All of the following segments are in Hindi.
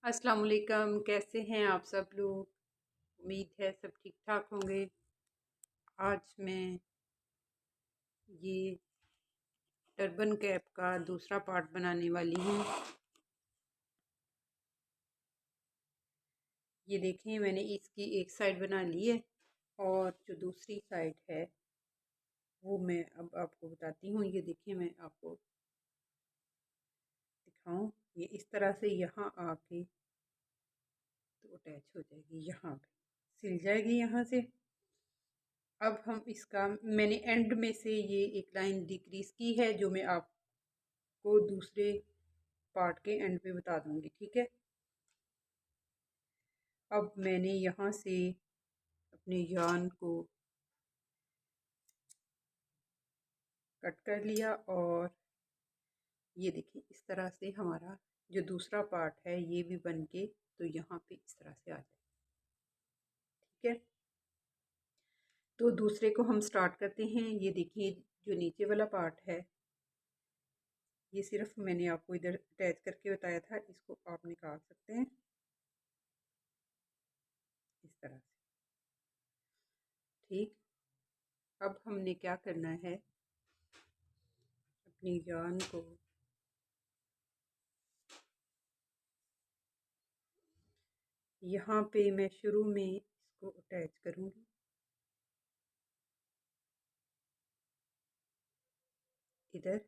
अस्सलाम वालेकुम। कैसे हैं आप सब लोग? उम्मीद है सब ठीक ठाक होंगे। आज मैं ये टर्बन कैप का दूसरा पार्ट बनाने वाली हूँ। ये देखें, मैंने इसकी एक साइड बना ली है और जो दूसरी साइड है वो मैं अब आपको बताती हूँ। ये देखिए, मैं आपको दिखाऊं। ये इस तरह से यहाँ आके तो अटैच हो जाएगी, यहाँ पे सिल जाएगी यहाँ से। अब हम इसका, मैंने एंड में से ये एक लाइन डिक्रीज की है जो मैं आपको दूसरे पार्ट के एंड पे बता दूंगी, ठीक है। अब मैंने यहाँ से अपने यार्न को कट कर लिया और ये देखिए इस तरह से हमारा जो दूसरा पार्ट है ये भी बन के तो यहाँ पे इस तरह से आ जाए, ठीक है। तो दूसरे को हम स्टार्ट करते हैं। ये देखिए, जो नीचे वाला पार्ट है ये सिर्फ मैंने आपको इधर अटैच करके बताया था, इसको आप निकाल सकते हैं इस तरह से, ठीक। अब हमने क्या करना है, अपनी यार्न को यहाँ पे मैं शुरू में इसको अटैच करूँगी, इधर,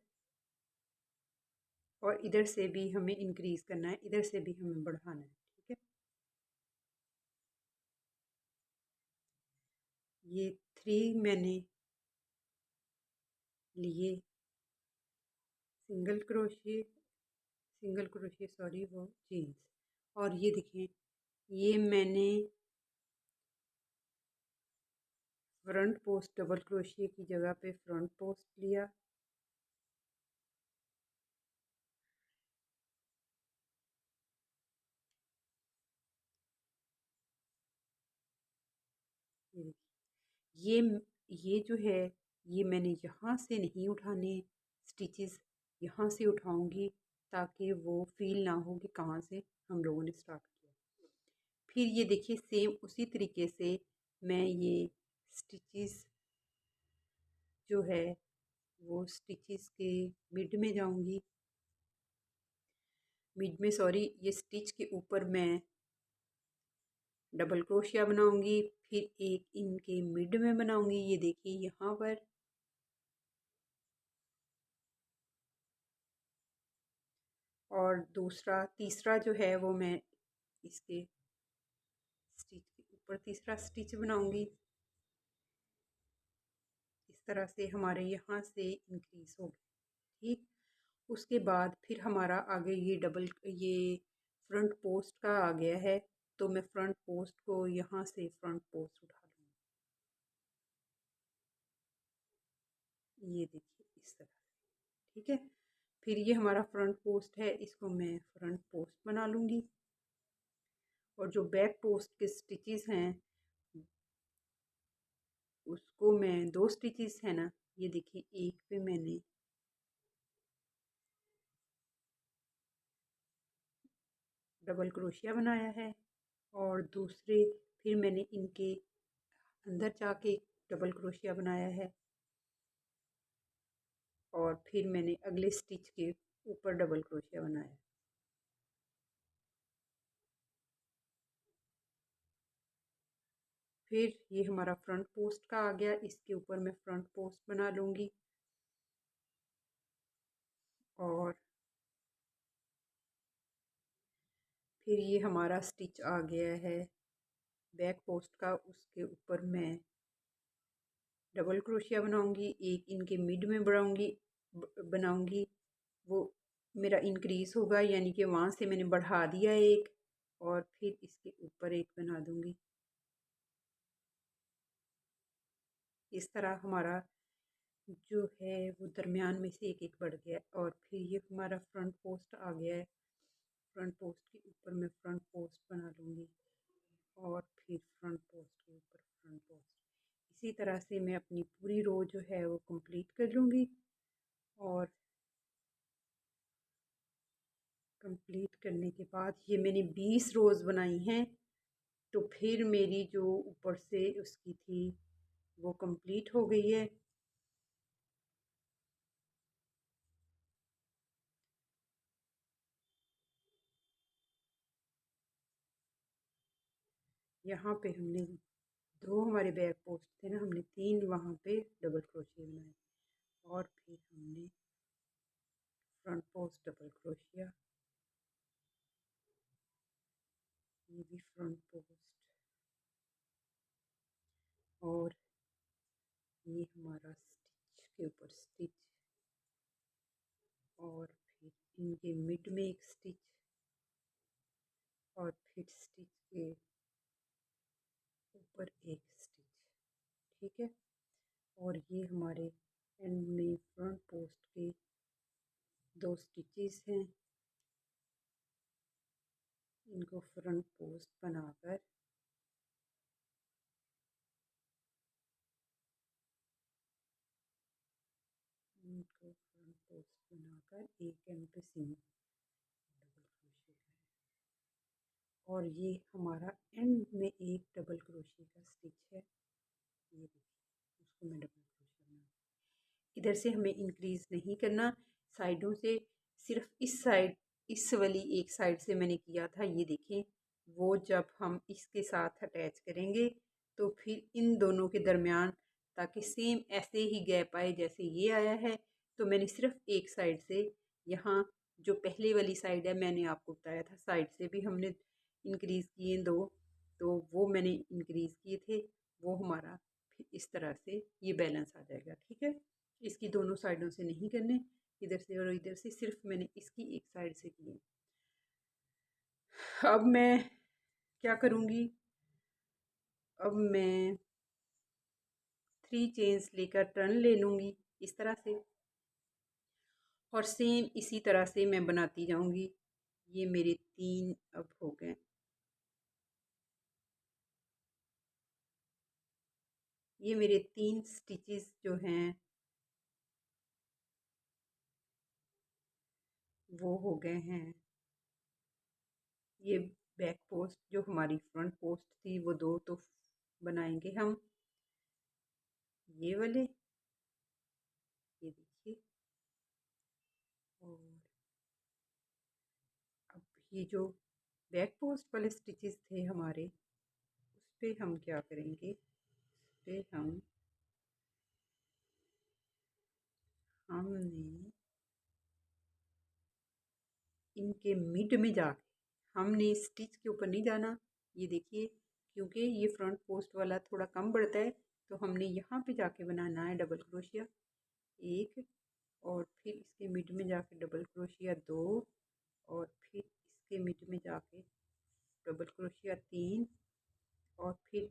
और इधर से भी हमें इंक्रीज करना है, इधर से भी हमें बढ़ाना है, ठीक है। ये 3 मैंने लिए सिंगल क्रोशिया सॉरी, वो जीन्स। और ये देखें, ये मैंने फ्रंट पोस्ट डबल क्रोशिया की जगह पे फ्रंट पोस्ट लिया, ये देखिए। ये जो है ये मैंने यहाँ से नहीं उठाने स्टिचेस, यहाँ से उठाऊंगी ताकि वो फील ना हो कि कहाँ से हम लोगों ने स्टार्ट किया। फिर ये देखिए, सेम उसी तरीके से मैं ये स्टिचेस जो है वो स्टिचेस के मिड में जाऊंगी, मिड में सॉरी, ये स्टिच के ऊपर मैं डबल क्रोशिया बनाऊंगी, फिर एक इनके मिड में बनाऊंगी, ये देखिए यहाँ पर। और तीसरा जो है वो मैं इसके स्टिच के ऊपर तीसरा स्टिच बनाऊंगी। इस तरह से हमारे यहाँ से इंक्रीज हो गया, ठीक। उसके बाद फिर हमारा आगे ये फ्रंट पोस्ट का आ गया है, तो मैं फ्रंट पोस्ट को यहाँ से फ्रंट पोस्ट उठा लूँगी, ये देखिए इस तरह से, ठीक है। फिर ये हमारा फ्रंट पोस्ट है, इसको मैं फ्रंट पोस्ट बना लूँगी। और जो बैक पोस्ट के स्टिचेस हैं उसको मैं 2 स्टिचेस है ना, ये देखिए, एक पे मैंने डबल क्रोशिया बनाया है और दूसरे फिर मैंने इनके अंदर जाके डबल क्रोशिया बनाया है और फिर मैंने अगले स्टिच के ऊपर डबल क्रोशिया बनाया। फिर ये हमारा फ्रंट पोस्ट का आ गया, इसके ऊपर मैं फ्रंट पोस्ट बना लूँगी और फिर ये हमारा स्टिच आ गया है बैक पोस्ट का, उसके ऊपर मैं डबल क्रोशिया बनाऊंगी, एक इनके मिड में बनाऊंगी, वो मेरा इंक्रीज होगा, यानी कि वहाँ से मैंने बढ़ा दिया एक, और फिर इसके ऊपर एक बना दूंगी। इस तरह हमारा जो है वो दरमियान में से एक एक बढ़ गया और फिर ये हमारा फ्रंट पोस्ट आ गया है। फ्रंट पोस्ट के ऊपर मैं फ्रंट पोस्ट बना लूँगी और फिर फ्रंट पोस्ट के ऊपर फ्रंट पोस्ट। इसी तरह से मैं अपनी पूरी रो जो है वो कंप्लीट कर लूँगी और कंप्लीट करने के बाद ये मैंने 20 रोज़ बनाई हैं। तो फिर मेरी जो ऊपर से उसकी थी वो कंप्लीट हो गई है। यहाँ पे हमने दो हमारे बैक पोस्ट थे ना, हमने 3 वहाँ पे डबल क्रोशिया बनाए और फिर हमने फ्रंट पोस्ट डबल क्रोशिया, ये भी फ्रंट पोस्ट और ये हमारा स्टिच के ऊपर स्टिच और फिर इनके मिड में एक स्टिच और फिर स्टिच के ऊपर एक स्टिच। ठीक है, और ये हमारे एंड में फ्रंट पोस्ट के 2 स्टिचेस हैं। इनको फ्रंट पोस्ट बनाकर इनको फ्रंट पोस्ट बनाकर एक एंड पे सिंगल डबल क्रोशिया है और ये हमारा एंड में एक डबल क्रोशिया का स्टिच है। ये देखिए, उसको मैं डबल क्रोशिया बना, इधर से हमें इंक्रीज नहीं करना, साइडों से सिर्फ इस साइड, इस वाली एक साइड से मैंने किया था। ये देखें, वो जब हम इसके साथ अटैच करेंगे तो फिर इन दोनों के दरमियान, ताकि सेम ऐसे ही गैप आए जैसे ये आया है, तो मैंने सिर्फ एक साइड से, यहाँ जो पहले वाली साइड है मैंने आपको बताया था, साइड से भी हमने इंक्रीज़ किए 2, तो वो मैंने इंक्रीज़ किए थे, वो हमारा फिर इस तरह से ये बैलेंस आ जाएगा। ठीक है, इसकी दोनों साइडों से नहीं करने, इधर से और इधर से, सिर्फ मैंने इसकी एक साइड से किए। अब मैं क्या करूँगी, अब मैं 3 चेन्स लेकर टर्न ले लूँगी इस तरह से और सेम इसी तरह से मैं बनाती जाऊँगी। ये मेरे 3 अब हो गए। ये मेरे 3 स्टिचेस जो हैं वो हो गए हैं। ये बैक पोस्ट जो हमारी फ्रंट पोस्ट थी वो 2 तो बनाएंगे हम, ये वाले, ये देखिए। और अब ये जो बैक पोस्ट वाले स्टिचेस थे हमारे, उस पे हम क्या करेंगे, उस पे हमने इनके मिड में जाके, हमने स्टिच के ऊपर नहीं जाना। ये देखिए, क्योंकि ये फ्रंट पोस्ट वाला थोड़ा कम बढ़ता है, तो हमने यहाँ पे जाके बनाना है डबल क्रोशिया 1 और फिर इसके मिड में जाके डबल क्रोशिया 2 और फिर इसके मिड में जाके डबल क्रोशिया 3 और फिर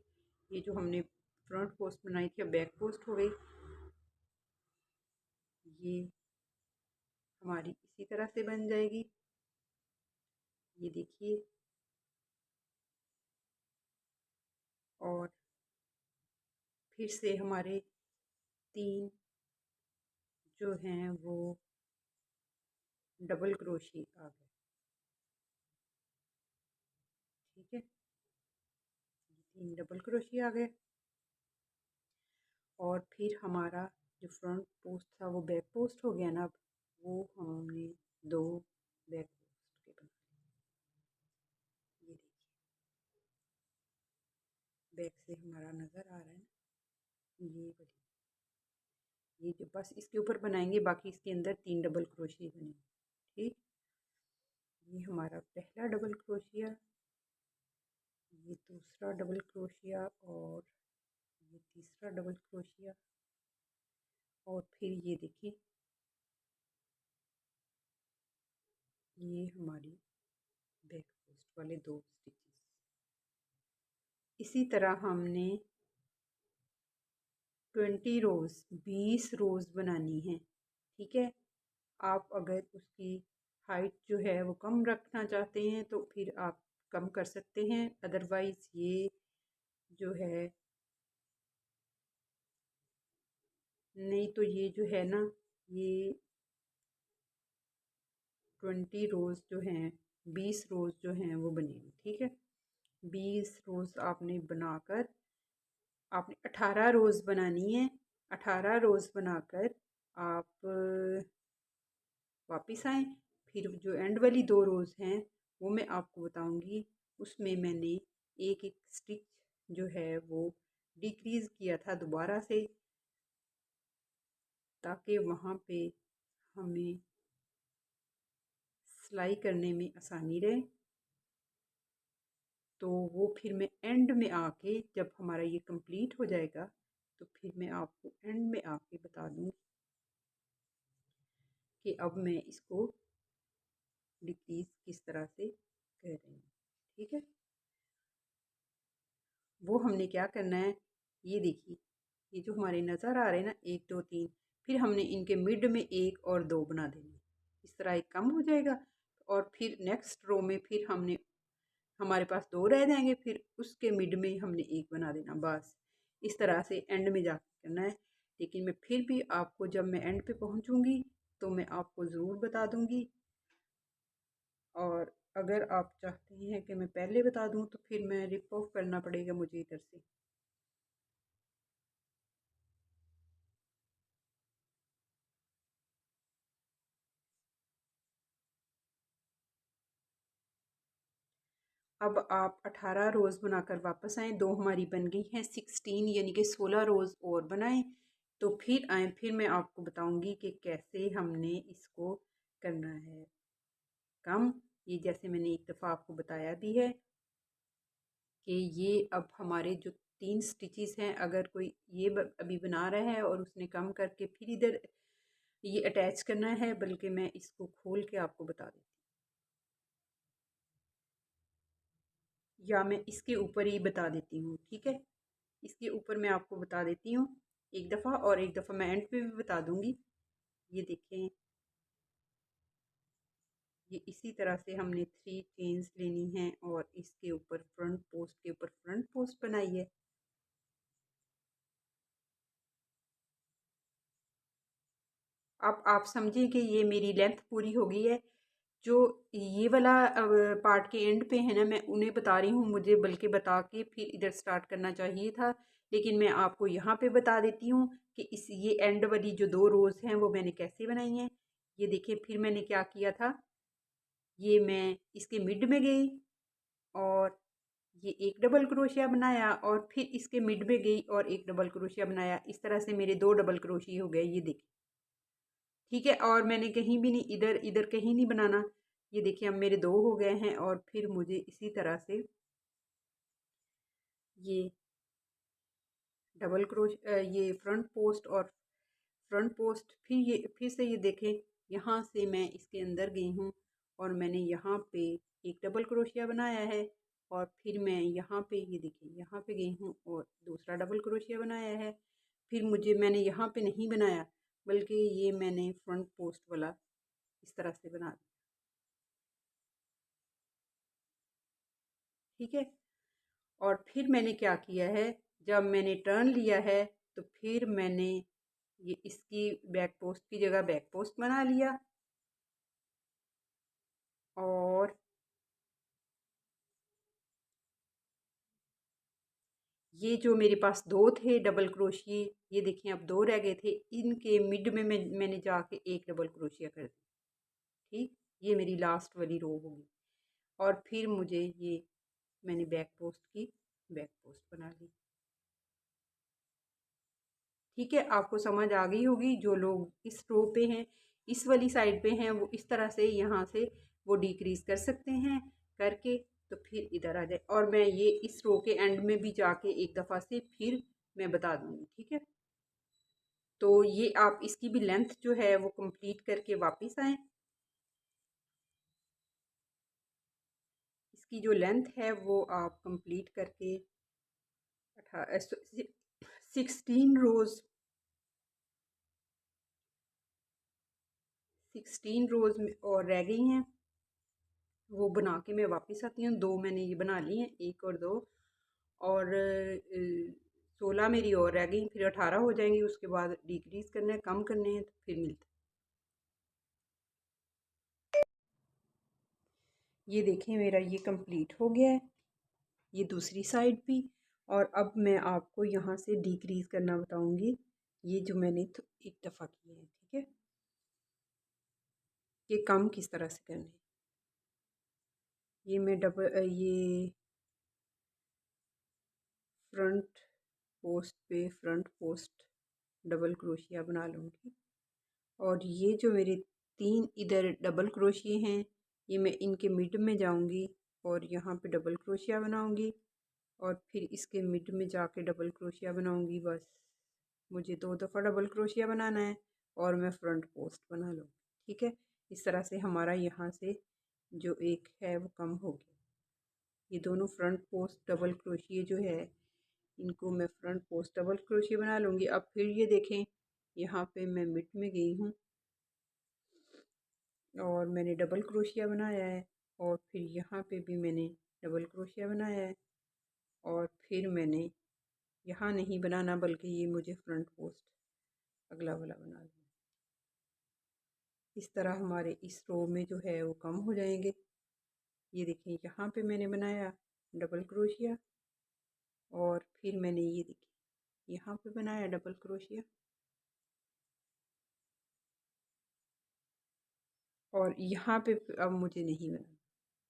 ये जो हमने फ्रंट पोस्ट बनाई थी बैक पोस्ट हो गई। ये हमारी इसी तरह से बन जाएगी, ये देखिए। और फिर से हमारे 3 जो हैं वो डबल क्रोशिया आ गए। ठीक है, 3 डबल क्रोशिया आ गए और फिर हमारा जो फ्रंट पोस्ट था वो बैक पोस्ट हो गया ना। अब वो हमने 2 बैक पोस्ट के बना, ये देखिए, बैक से हमारा नज़र आ रहा है ना, ये वाली, ये जो बस इसके ऊपर बनाएंगे, बाकी इसके अंदर 3 डबल क्रोशिया बनेंगे। ठीक, ये हमारा पहला डबल क्रोशिया, ये दूसरा डबल क्रोशिया और ये तीसरा डबल क्रोशिया और फिर ये देखिए, ये हमारी बैक पोस्ट वाले 2 स्टिचेस। इसी तरह हमने 20 रोज़, 20 रोज़ बनानी है। ठीक है, आप अगर उसकी हाइट जो है वो कम रखना चाहते हैं तो फिर आप कम कर सकते हैं, अदरवाइज़ ये जो है, नहीं तो ये जो है ना, ये 20 रोज़ जो हैं, 20 रोज़ जो हैं वो बनेंगे। ठीक है, 20 रोज़ आपने बनाकर आपने 18 रोज़ बनानी है। 18 रोज़ बनाकर आप वापस आएँ। फिर जो एंड वाली 2 रोज़ हैं वो मैं आपको बताऊंगी। उसमें मैंने एक एक स्टिच जो है वो डिक्रीज़ किया था दोबारा से, ताकि वहाँ पे हमें सिलाई करने में आसानी रहे। तो वो फिर मैं एंड में आके, जब हमारा ये कंप्लीट हो जाएगा, तो फिर मैं आपको एंड में आके बता दूँ कि अब मैं इसको डिक्रीज़ किस तरह से कर रही हूँ। ठीक है, वो हमने क्या करना है, ये देखिए, ये जो हमारे नज़र आ रहे हैं ना 1 2 3, फिर हमने इनके मिड में 1 और 2 बना देने। इस तरह एक कम हो जाएगा और फिर नेक्स्ट रो में फिर हमने हमारे पास 2 रह जाएंगे, फिर उसके मिड में हमने 1 बना देना। बस इस तरह से एंड में जाकर करना है। लेकिन मैं फिर भी आपको जब मैं एंड पे पहुंचूंगी तो मैं आपको ज़रूर बता दूंगी, और अगर आप चाहते हैं कि मैं पहले बता दूं तो फिर मैं रिप ऑफ करना पड़ेगा मुझे इधर से। अब आप 18 रोज़ बनाकर वापस आएँ। 2 हमारी बन गई हैं, 16 यानी कि 16 रोज़ और बनाएं। तो फिर आएँ, फिर मैं आपको बताऊंगी कि कैसे हमने इसको करना है कम। ये जैसे मैंने एक दफ़ा आपको बताया भी है कि ये अब हमारे जो 3 स्टिचेस हैं, अगर कोई ये अभी बना रहा है और उसने कम करके फिर इधर ये अटैच करना है, बल्कि मैं इसको खोल के आपको बता देती हूँ, या मैं इसके ऊपर ही बता देती हूँ। ठीक है, इसके ऊपर मैं आपको बता देती हूँ एक दफ़ा, और एक दफ़ा मैं एंड पे भी बता दूँगी। ये देखें, ये इसी तरह से हमने 3 चेन्स लेनी है और इसके ऊपर फ्रंट पोस्ट के ऊपर फ्रंट पोस्ट बनाई है। अब आप समझें कि ये मेरी लेंथ पूरी हो गई है। जो ये वाला पार्ट के एंड पे है ना, मैं उन्हें बता रही हूँ, मुझे बल्कि बता के फिर इधर स्टार्ट करना चाहिए था, लेकिन मैं आपको यहाँ पे बता देती हूँ कि इस ये एंड वाली जो 2 रोज़ हैं वो मैंने कैसे बनाई हैं। ये देखिए, फिर मैंने क्या किया था, ये मैं इसके मिड में गई और ये एक डबल क्रोशिया बनाया, और फिर इसके मिड में गई और एक डबल क्रोशिया बनाया। इस तरह से मेरे 2 डबल क्रोशिया हो गए, ये देखिए। ठीक है, और मैंने कहीं भी नहीं, इधर इधर कहीं नहीं बनाना। ये देखिए, अब मेरे 2 हो गए हैं, और फिर मुझे इसी तरह से ये ये फ्रंट पोस्ट और फ्रंट पोस्ट, फिर ये फिर से ये देखें, यहाँ से मैं इसके अंदर गई हूँ और मैंने यहाँ पे एक डबल क्रोशिया बनाया है, और फिर मैं यहाँ पे, ये देखिए, यहाँ पे गई हूँ और दूसरा डबल क्रोशिया बनाया है। फिर मैंने यहाँ पे नहीं बनाया, बल्कि ये मैंने फ्रंट पोस्ट वाला इस तरह से बना दिया। ठीक है, और फिर मैंने क्या किया है, जब मैंने टर्न लिया है तो फिर मैंने ये इसकी बैक पोस्ट की जगह बैक पोस्ट बना लिया, और ये जो मेरे पास 2 थे डबल क्रोशिए, ये देखिए अब 2 रह गए थे, इनके मिड में मैंने जाके एक डबल क्रोशिया कर दिया। ठीक, ये मेरी लास्ट वाली रो होगी, और फिर मुझे ये मैंने बैक पोस्ट की बैक पोस्ट बना ली। ठीक है, आपको समझ आ गई होगी। जो लोग इस रो पे हैं, इस वाली साइड पे हैं, वो इस तरह से यहाँ से वो डिक्रीज कर सकते हैं करके, तो फिर इधर आ जाए, और मैं ये इस रो के एंड में भी जाके एक दफ़ा से फिर मैं बता दूँगी। ठीक है, तो ये आप इसकी भी लेंथ जो है वो कंप्लीट करके वापस आएँ। इसकी जो लेंथ है वो आप कंप्लीट करके 16 रोज़ 16 रोज़ में और रह गई हैं, वो बना के मैं वापस आती हूँ। 2 मैंने ये बना ली हैं, 1 और 2, और 16 मेरी और रह गई, फिर 18 हो जाएंगी। उसके बाद डिक्रीज़ करना है, कम करने हैं, तो फिर मिलते हैं। ये देखें मेरा ये कंप्लीट हो गया है, ये दूसरी साइड भी। और अब मैं आपको यहाँ से डिक्रीज करना बताऊंगी, ये जो मैंने एक दफ़ा किए हैं, ठीक है, ये कम किस तरह से करने। ये मैं ये फ्रंट पोस्ट पे फ्रंट पोस्ट डबल क्रोशिया बना लूँगी। और ये जो मेरे 3 इधर डबल क्रोशिये हैं, ये मैं इनके मिड में जाऊंगी और यहाँ पे डबल क्रोशिया बनाऊंगी और फिर इसके मिड में जाके डबल क्रोशिया बनाऊंगी। बस मुझे 2 दफ़ा डबल क्रोशिया बनाना है और मैं फ्रंट पोस्ट बना लूँगी, ठीक है। इस तरह से हमारा यहाँ से जो एक है वो कम हो गया। ये दोनों फ्रंट पोस्ट डबल क्रोशिये जो है, इनको मैं फ्रंट पोस्ट डबल क्रोशिया बना लूँगी। अब फिर ये देखें, यहाँ पे मैं मिड में गई हूँ और मैंने डबल क्रोशिया बनाया है और फिर यहाँ पे भी मैंने डबल क्रोशिया बनाया है और फिर मैंने यहाँ नहीं बनाना, बल्कि ये मुझे फ्रंट पोस्ट अगला वाला बना लेना। इस तरह हमारे इस रो में जो है वो कम हो जाएंगे। ये देखें, यहाँ पे मैंने बनाया डबल क्रोशिया और फिर मैंने ये देखिए यहाँ पे बनाया डबल क्रोशिया और यहाँ पे अब मुझे नहीं बनाना,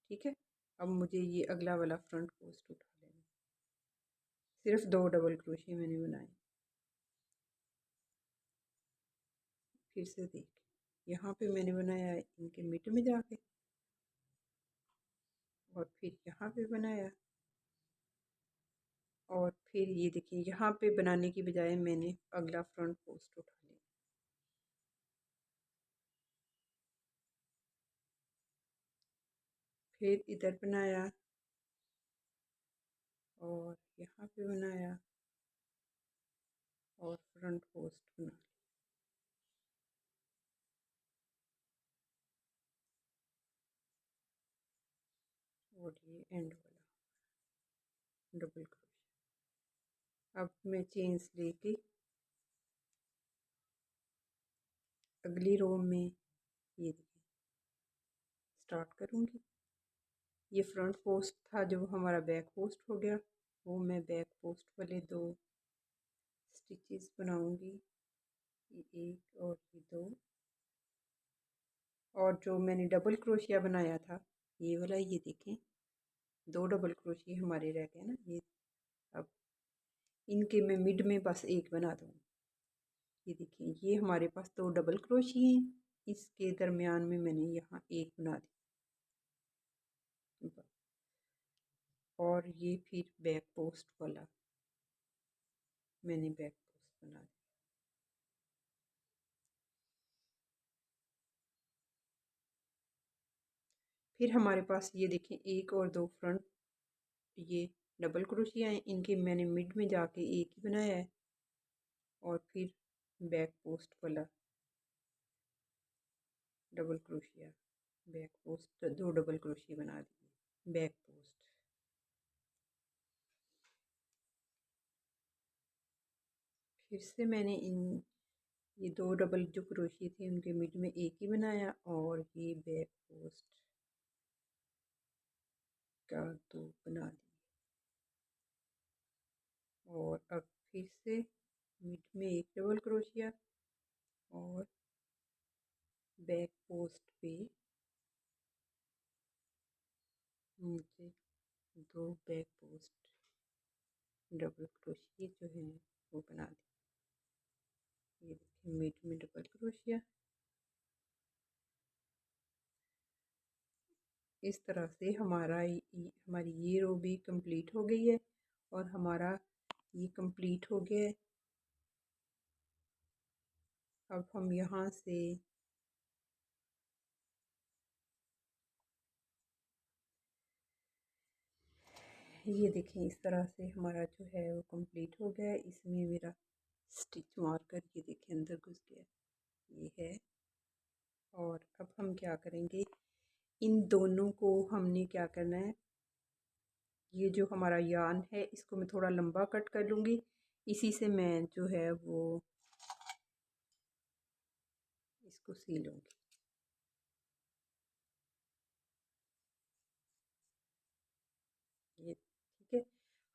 ठीक है। अब मुझे ये अगला वाला फ्रंट पोस्ट उठा लेना। सिर्फ 2 डबल क्रोशिया मैंने बनाए। फिर से देख, यहाँ पे मैंने बनाया इनके मिड में जाके और फिर यहाँ पे बनाया और फिर ये देखिए यहाँ पे बनाने की बजाय मैंने अगला फ्रंट पोस्ट उठा लिया। फिर इधर बनाया और यहाँ पे बनाया और फ्रंट पोस्ट बना लिया और ये एंड वाला डबल क्रोशिया। अब मैं चेन्स लेके अगली रो में ये देखिए स्टार्ट करूँगी। ये फ्रंट पोस्ट था जो हमारा बैक पोस्ट हो गया, वो मैं बैक पोस्ट वाले 2 स्टिचेस बनाऊंगी, ये 1 और ये 2। और जो मैंने डबल क्रोशिया बनाया था ये वाला, ये देखें 2 डबल क्रोशिया हमारे रह गए ना ये। अब इनके मैं मिड में बस एक बना दूँगी। ये देखिए ये हमारे पास 2 डबल क्रोशिया हैं, इसके दरमियान में मैंने यहाँ एक बना दी और ये फिर बैक पोस्ट वाला मैंने बैक पोस्ट बना दिया। फिर हमारे पास ये देखें 1 और 2 फ्रंट ये डबल क्रोशिया हैं, इनके मैंने मिड में जाके एक ही बनाया है और फिर बैक पोस्ट वाला double crochet, back post 2 double crochet बना दिए बैक पोस्ट। फिर से मैंने ये 2 डबल जो क्रोशिया थे उनके मिड में एक ही बनाया और ये बैक पोस्ट का 2 बना दिए और अब फिर से मिड में एक डबल क्रोशिया और बैक पोस्ट पे मुझे 2 बैक पोस्ट डबल क्रोशिया जो है वो बना दिए। ये देखिए मिड में डबल क्रोशिया। इस तरह से हमारी ये रो भी कंप्लीट हो गई है और हमारा ये कंप्लीट हो गया है। अब हम यहाँ से ये देखें, इस तरह से हमारा जो है वो कंप्लीट हो गया है। इसमें मेरा स्टिच मार्कर ये देखें अंदर घुस गया, ये है। और अब हम क्या करेंगे, इन दोनों को हमने क्या करना है, ये जो हमारा यान है इसको मैं थोड़ा लंबा कट कर लूँगी, इसी से मैं जो है वो इसको सी लूँगी। ये ठीक है।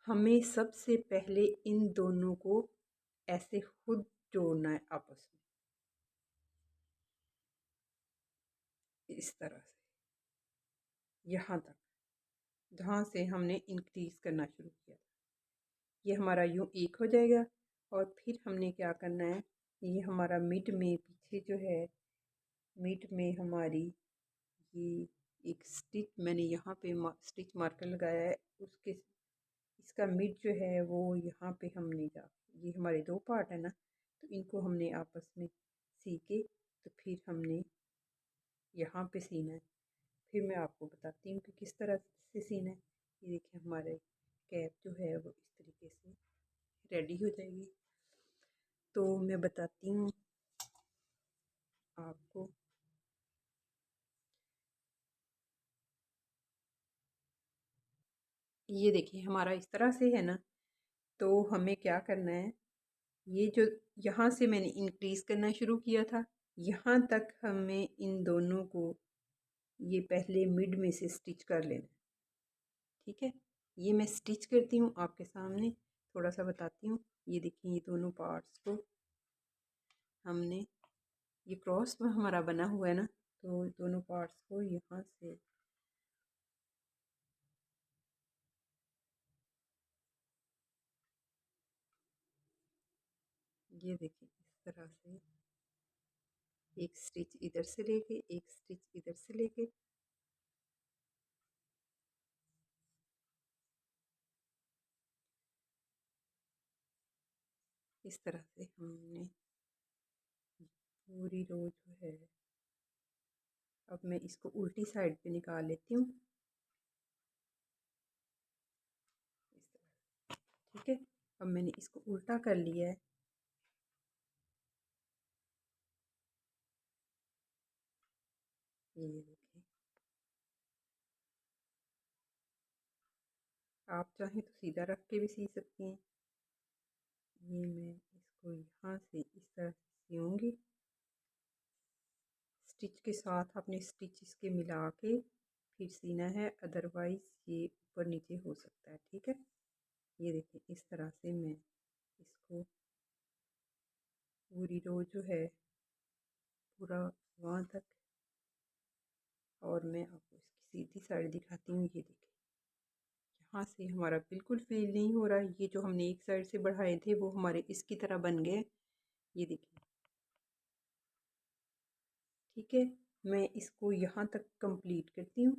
हमें सबसे पहले इन दोनों को ऐसे खुद जोड़ना है आपस में, इस तरह से, यहाँ तक जहाँ से हमने इंक्रीज करना शुरू किया। ये हमारा यूँ एक हो जाएगा और फिर हमने क्या करना है, ये हमारा मिड में पीछे जो है, मिड में हमारी ये एक स्टिच मैंने यहाँ पे स्टिच मार्कर लगाया है, उसके इसका मिड जो है वो यहाँ पे हमने जा, ये हमारे दो पार्ट है ना, तो इनको हमने आपस में सी के तो फिर हमने यहाँ पे सीना है। फिर मैं आपको बताती हूँ कि किस तरह से सीना है। ये देखिए हमारे कैप जो है वो इस तरीके से रेडी हो जाएगी। तो मैं बताती हूँ आपको। ये देखिए हमारा इस तरह से है ना, तो हमें क्या करना है, ये जो यहाँ से मैंने इंक्रीज करना शुरू किया था, यहाँ तक हमें इन दोनों को ये पहले मिड में से स्टिच कर लेना। ठीक है, ये मैं स्टिच करती हूँ आपके सामने, थोड़ा सा बताती हूँ। ये देखिए ये दोनों पार्ट्स को हमने, ये क्रॉस में हमारा बना हुआ है ना, तो दोनों पार्ट्स को यहाँ से ये देखिए इस तरह से एक स्टिच इधर से लेके, एक स्टिच इधर से लेके, इस तरह से हमने पूरी रो जो है, अब मैं इसको उल्टी साइड पे निकाल लेती हूँ इस तरह। ठीक है, अब मैंने इसको उल्टा कर लिया है। ये देखिए, आप चाहें तो सीधा रख के भी सी सकती हैं। ये मैं इसको यहाँ से इस तरह से सीऊँगी, स्टिच के साथ अपने स्टिच इसके मिला के फिर सीना है, अदरवाइज़ ये ऊपर नीचे हो सकता है। ठीक है, ये देखिए इस तरह से मैं इसको पूरी रो जो है पूरा वहाँ तक, और मैं आपको इसकी सीधी साइड दिखाती हूँ। ये देखिए यहाँ से हमारा बिल्कुल फेल नहीं हो रहा है, ये जो हमने एक साइड से बढ़ाए थे वो हमारे इसकी तरह बन गए। ये देखिए ठीक है, मैं इसको यहाँ तक कंप्लीट करती हूँ,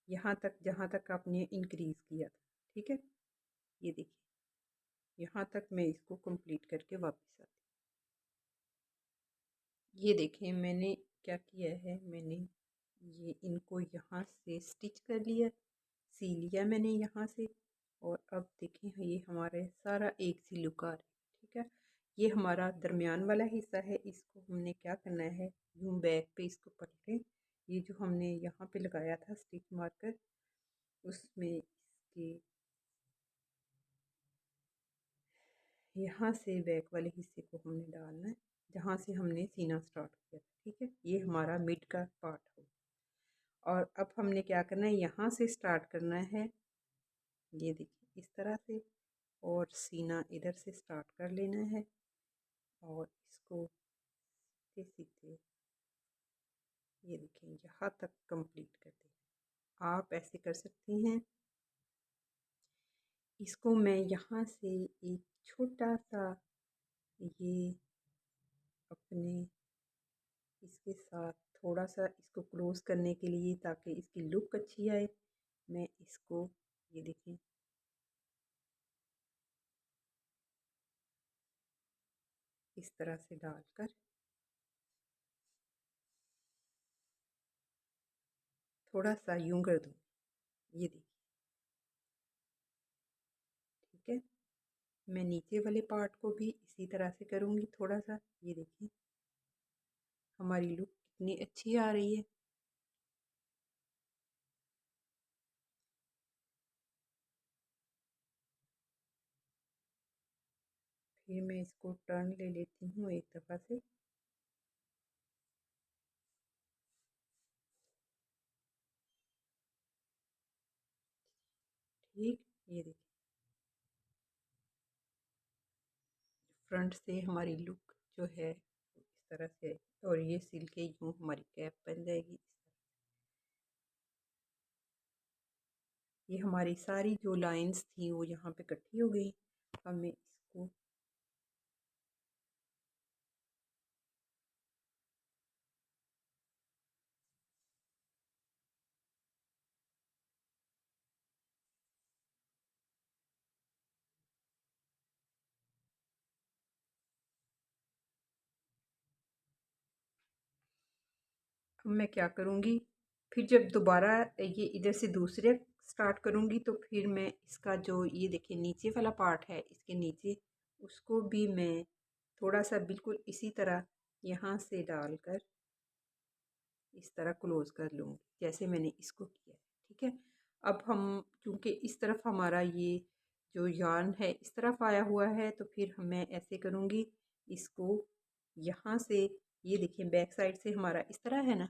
यहाँ तक जहाँ तक आपने इंक्रीज़ किया था। ठीक है, ये देखिए यहाँ तक मैं इसको कंप्लीट करके वापस आती हूँ। ये देखिए मैंने क्या किया है, मैंने ये इनको यहाँ से स्टिच कर लिया, सी लिया मैंने यहाँ से, और अब देखें ये हमारे सारा एक सी लुक आ रही है। ठीक है, ये हमारा दरमियान वाला हिस्सा है, इसको हमने क्या करना है, यूँ बैक पे इसको पलटें, ये जो हमने यहाँ पे लगाया था स्टिच मार्कर, उसमें इसके यहाँ से बैक वाले हिस्से को हमने डालना है जहाँ से हमने सीना स्टार्ट किया था। ठीक है, ये हमारा मिड का पार्ट हो, और अब हमने क्या करना है, यहाँ से स्टार्ट करना है। ये देखिए इस तरह से, और सीना इधर से स्टार्ट कर लेना है और इसको सीधे सीधे ये देखिए यहाँ तक कंप्लीट कर दें। आप ऐसे कर सकती हैं। इसको मैं यहाँ से एक छोटा सा ये अपने इसके साथ थोड़ा सा इसको क्लोज करने के लिए, ताकि इसकी लुक अच्छी आए, मैं इसको ये देखें इस तरह से डालकर थोड़ा सा यूं कर दूँ। ये देखिए ठीक है, मैं नीचे वाले पार्ट को भी इसी तरह से करूँगी थोड़ा सा। ये देखिए हमारी लुक कितनी अच्छी आ रही है। फिर मैं इसको टर्न ले लेती हूँ एक दफ़ा से। ठीक, ये देखिए फ्रंट से हमारी लुक जो है वो इस तरह से है और ये सिल के यूँ हमारी कैप बन जाएगी। ये हमारी सारी जो लाइंस थी वो यहाँ पे इकट्ठी हो गई। अब मैं इसको अब मैं क्या करूँगी, फिर जब दोबारा ये इधर से दूसरे स्टार्ट करूँगी तो फिर मैं इसका जो ये देखिए नीचे वाला पार्ट है इसके नीचे उसको भी मैं थोड़ा सा बिल्कुल इसी तरह यहाँ से डालकर इस तरह क्लोज कर लूँगी जैसे मैंने इसको किया है। ठीक है, अब हम क्योंकि इस तरफ हमारा ये जो यार्न है इस तरफ आया हुआ है तो फिर मैं ऐसे करूँगी, इसको यहाँ से ये देखिए बैक साइड से हमारा इस तरह है ना,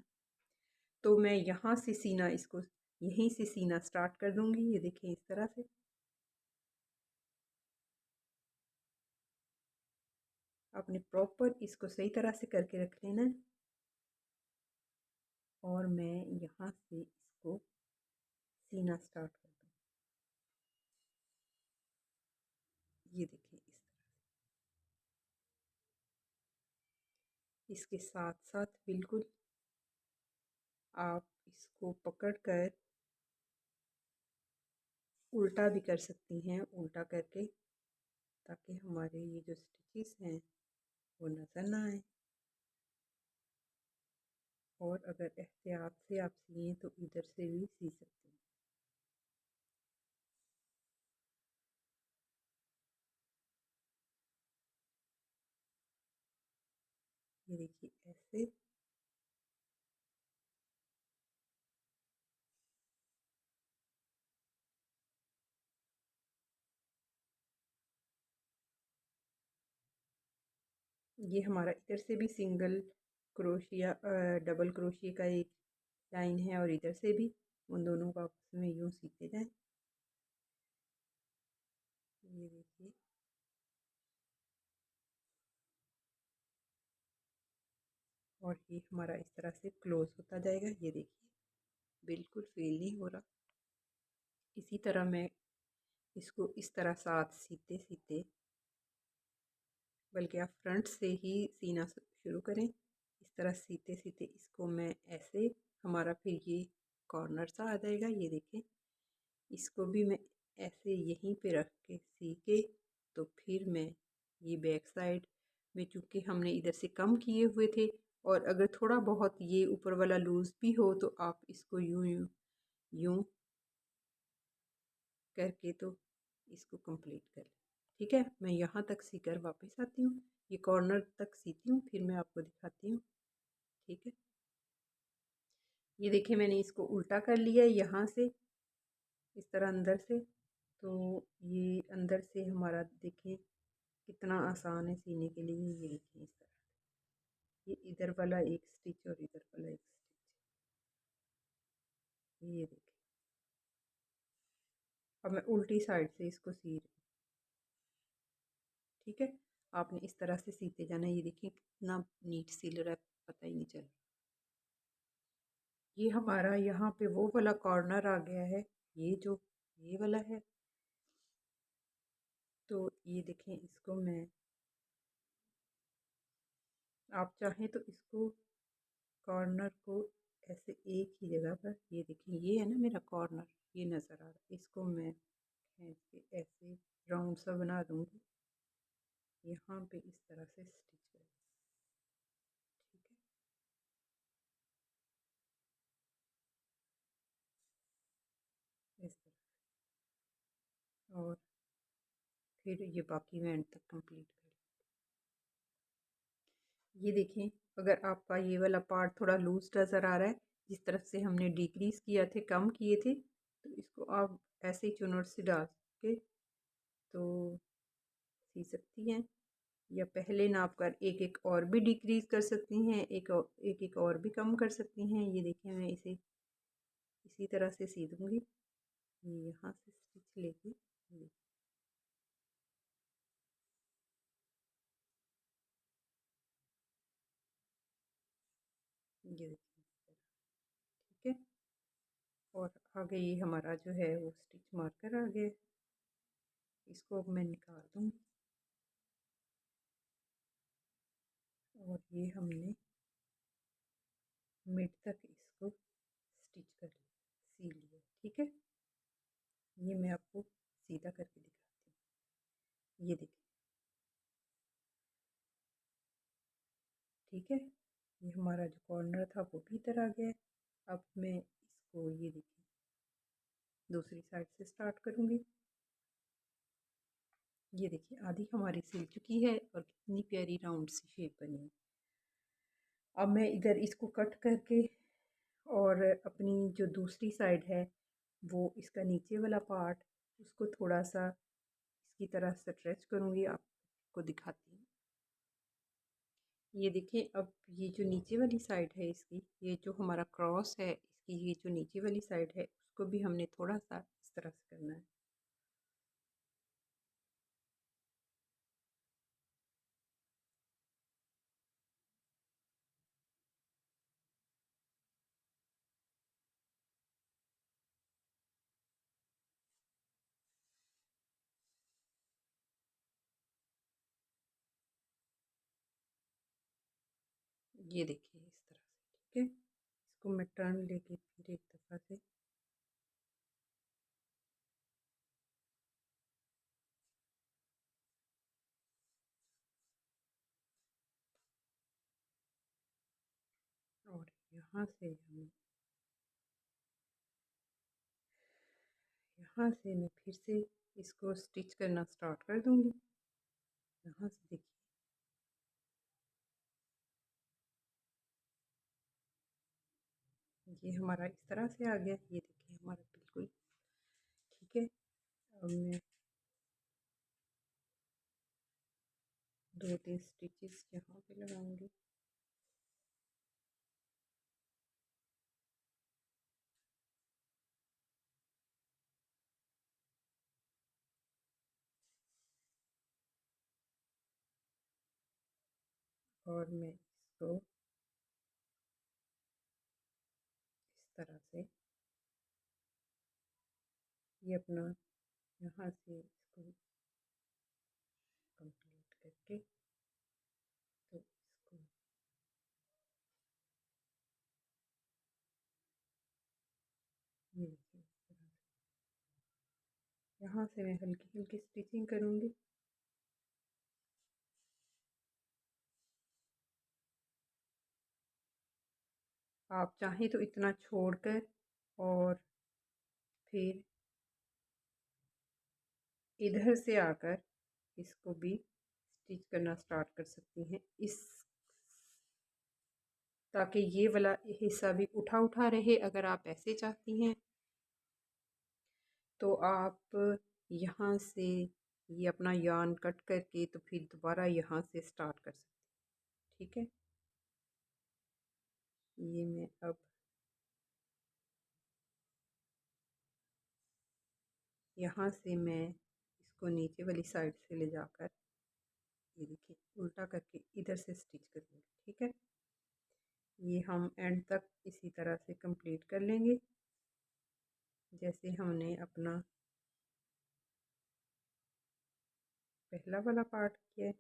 तो मैं यहाँ से सीना इसको यहीं से सीना स्टार्ट कर दूँगी। ये देखिए इस तरह से आपने प्रॉपर इसको सही तरह से करके रख लेना है और मैं यहाँ से इसको सीना स्टार्ट कर दूँ। ये देखिए इस तरह इसके साथ साथ बिल्कुल आप इसको पकड़कर उल्टा भी कर सकती हैं, उल्टा करके ताकि हमारे ये जो स्टिचेस हैं वो नज़र ना आए। और अगर एहतियात से आप सिएं तो इधर से भी सी सकते हैं। ये देखिए ऐसे ये हमारा इधर से भी सिंगल क्रोशिया डबल क्रोशिया का एक लाइन है और इधर से भी उन दोनों को आपस में यूँ सीते जाएं। ये देखिए और ये हमारा इस तरह से क्लोज होता जाएगा। ये देखिए बिल्कुल फेल नहीं हो रहा। इसी तरह मैं इसको इस तरह साथ सीते सीते, बल्कि आप फ्रंट से ही सीना शुरू करें। इस तरह सीते सीते इसको मैं ऐसे हमारा फिर ये कॉर्नर सा आ जाएगा। ये देखें इसको भी मैं ऐसे यहीं पे रख के सी के तो फिर मैं ये बैक साइड में चूँकि हमने इधर से कम किए हुए थे और अगर थोड़ा बहुत ये ऊपर वाला लूज़ भी हो तो आप इसको यूँ यूँ यूँ करके तो इसको कंप्लीट कर लें। ठीक है, मैं यहाँ तक सीकर वापस आती हूँ, ये कॉर्नर तक सीती हूँ फिर मैं आपको दिखाती हूँ। ठीक है, ये देखिए मैंने इसको उल्टा कर लिया है यहाँ से इस तरह अंदर से, तो ये अंदर से हमारा देखें कितना आसान है सीने के लिए। ये देखिए इस तरह ये इधर वाला एक स्टिच और इधर वाला एक स्टिच। ये देखिए अब मैं उल्टी साइड से इसको सी रही हूँ। ठीक है, आपने इस तरह से सीते जाना। ये देखिए कितना नीट सिल रहा है, पता ही नहीं चल। ये हमारा यहाँ पे वो वाला कॉर्नर आ गया है, ये जो ये वाला है। तो ये देखें इसको मैं, आप चाहें तो इसको कॉर्नर को ऐसे एक ही जगह पर, ये देखें ये है ना मेरा कॉर्नर, ये नज़र आ रहा है, इसको मैं खींच के ऐसे राउंड सा बना दूँगी। यहाँ पे इस तरह से स्टिच करें। ठीक है, इस तरह और फिर ये बाकी मैं एंड तक कंप्लीट कर। ये देखें अगर आपका ये वाला पार्ट थोड़ा लूज नज़र आ रहा है, जिस तरफ से हमने डिक्रीज किया थे, कम किए थे, तो इसको आप ऐसे ही चुनट से डाल के तो सी सकती हैं, या पहले नाप कर एक एक और भी डिक्रीज कर सकती हैं, एक एक और भी कम कर सकती हैं। ये देखें मैं इसे इसी तरह से सी दूँगी। ये यहाँ से स्टिच लेके ये देखिए, ठीक है। और आगे ये हमारा जो है वो स्टिच मार्कर आ गया, इसको अब मैं निकाल दूँगी। और ये हमने मिड तक इसको स्टिच कर लिया, सी लिया, ठीक है। ये मैं आपको सीधा करके दिखाती हूँ, ये देखिए, ठीक है। ये हमारा जो कॉर्नर था वो भी इधर आ गया है। अब मैं इसको ये देखिए दूसरी साइड से स्टार्ट करूँगी। ये देखिए आधी हमारी सिल चुकी है और कितनी प्यारी राउंड सी शेप बनी है। अब मैं इधर इसको कट करके और अपनी जो दूसरी साइड है वो इसका नीचे वाला पार्ट उसको थोड़ा सा इसकी तरह स्ट्रेच करूँगी, आपको दिखाती हूँ। ये देखिए, अब ये जो नीचे वाली साइड है इसकी, ये जो हमारा क्रॉस है इसकी, ये जो नीचे वाली साइड है उसको भी हमने थोड़ा सा इस तरह से करना है। ये देखिए इस तरह से, ठीक है। इसको मैं टर्न लेके फिर एक दफ़ा से और यहाँ से मैं फिर से इसको स्टिच करना स्टार्ट कर दूँगी। यहाँ से देखिए, ये हमारा इस तरह से आ गया, ये देखिए हमारा बिल्कुल ठीक है। अब मैं 2-3 स्टिचेस यहाँ पे लगाऊंगी। और मैं इसको इस तरह से ये अपना यहाँ से इसको कंप्लीट करके तो इसको ये देखिए इस तरह से यहाँ से मैं हल्की हल्की स्टिचिंग करूँगी। आप चाहें तो इतना छोड़कर और फिर इधर से आकर इसको भी स्टिच करना स्टार्ट कर सकती हैं, इस ताकि ये वाला हिस्सा भी उठा उठा रहे। अगर आप ऐसे चाहती हैं तो आप यहाँ से ये अपना यार्न कट करके तो फिर दोबारा यहाँ से स्टार्ट कर सकते हैं, ठीक है। ये मैं अब यहाँ से मैं इसको नीचे वाली साइड से ले जाकर ये देखिए उल्टा करके इधर से स्टिच करूँगी, ठीक है। ये हम एंड तक इसी तरह से कंप्लीट कर लेंगे जैसे हमने अपना पहला वाला पार्ट किया है।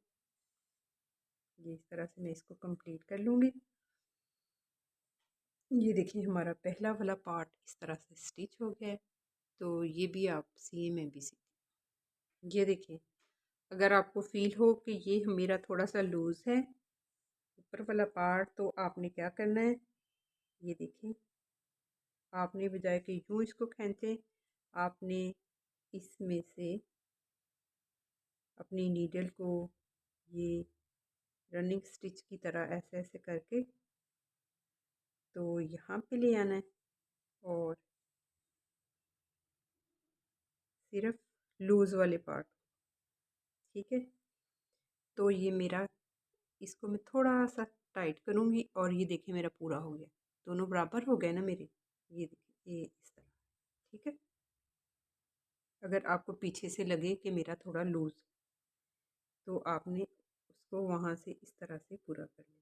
ये इस तरह से मैं इसको कंप्लीट कर लूँगी। ये देखिए हमारा पहला वाला पार्ट इस तरह से स्टिच हो गया है। तो ये भी आप सेम में भी ये देखिए, अगर आपको फील हो कि ये मेरा थोड़ा सा लूज़ है ऊपर वाला पार्ट, तो आपने क्या करना है, ये देखें, आपने बजाय कि यूँ इसको खींचें, आपने इसमें से अपनी नीडल को ये रनिंग स्टिच की तरह ऐसे ऐसे करके तो यहाँ पे ले आना है और सिर्फ लूज़ वाले पार्ट, ठीक है। तो ये मेरा, इसको मैं थोड़ा सा टाइट करूँगी और ये देखिए मेरा पूरा हो गया, दोनों बराबर हो गए ना मेरे। ये देखिए ये इस तरह, ठीक है। अगर आपको पीछे से लगे कि मेरा थोड़ा लूज़, तो आपने उसको वहाँ से इस तरह से पूरा कर लें।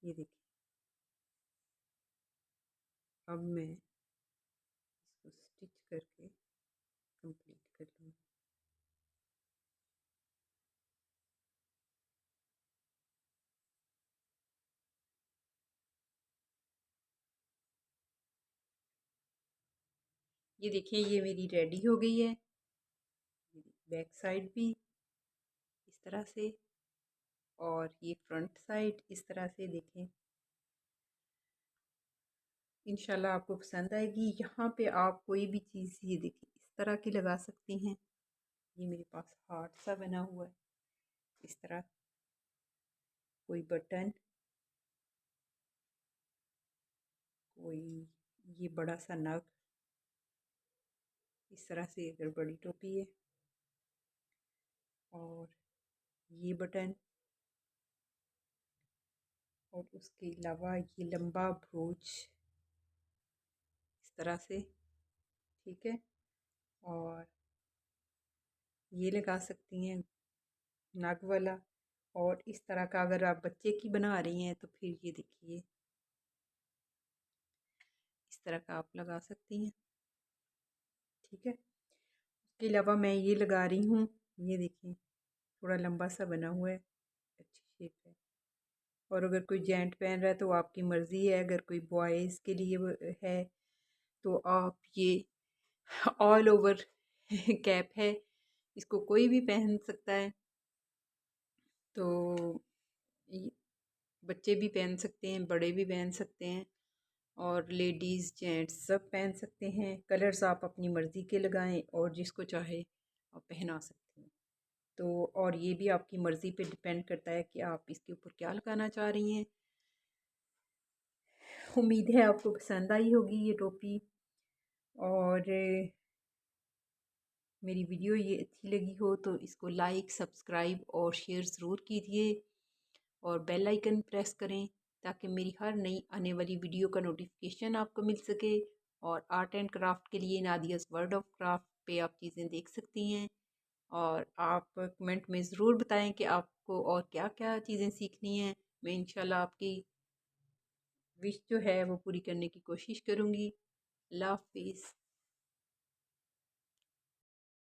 ये देखिए, अब मैं इसको स्टिच करके कंप्लीट कर लूँगी। ये देखिए, ये मेरी रेडी हो गई है। बैक साइड भी इस तरह से, और ये फ्रंट साइड इस तरह से देखें। इंशाल्लाह आपको पसंद आएगी। यहाँ पे आप कोई भी चीज़ ये देखिए इस तरह की लगा सकती हैं। ये मेरे पास हार्ट सा बना हुआ है, इस तरह कोई बटन, कोई ये बड़ा सा नग, इस तरह से अगर बड़ी टोपी है, और ये बटन, और उसके अलावा ये लंबा ब्रोच इस तरह से, ठीक है। और ये लगा सकती हैं नग वाला। और इस तरह का अगर आप बच्चे की बना रही हैं तो फिर ये देखिए इस तरह का आप लगा सकती हैं, ठीक है। उसके अलावा मैं ये लगा रही हूँ, ये देखिए थोड़ा लंबा सा बना हुआ है, अच्छी शेप है। और अगर कोई जेंट पहन रहा है तो आपकी मर्ज़ी है। अगर कोई बॉयज़ के लिए है तो आप ये ऑल ओवर कैप है, इसको कोई भी पहन सकता है। तो बच्चे भी पहन सकते हैं, बड़े भी पहन सकते हैं, और लेडीज़ जेंट्स सब पहन सकते हैं। कलर्स आप अपनी मर्ज़ी के लगाएं और जिसको चाहे आप पहना सकते हैं। तो और ये भी आपकी मर्ज़ी पे डिपेंड करता है कि आप इसके ऊपर क्या लगाना चाह रही हैं। उम्मीद है आपको पसंद आई होगी ये टोपी। और मेरी वीडियो ये अच्छी लगी हो तो इसको लाइक, सब्सक्राइब और शेयर ज़रूर कीजिए, और बेल आइकन प्रेस करें ताकि मेरी हर नई आने वाली वीडियो का नोटिफिकेशन आपको मिल सके। और आर्ट एंड क्राफ्ट के लिए नादियाज़ वर्ल्ड ऑफ क्राफ्ट पे आप चीज़ें देख सकती हैं। और आप कमेंट में ज़रूर बताएं कि आपको और क्या क्या चीज़ें सीखनी हैं। मैं इंशाल्लाह आपकी विश जो है वो पूरी करने की कोशिश करूँगी। अल्लाह हाफिज़।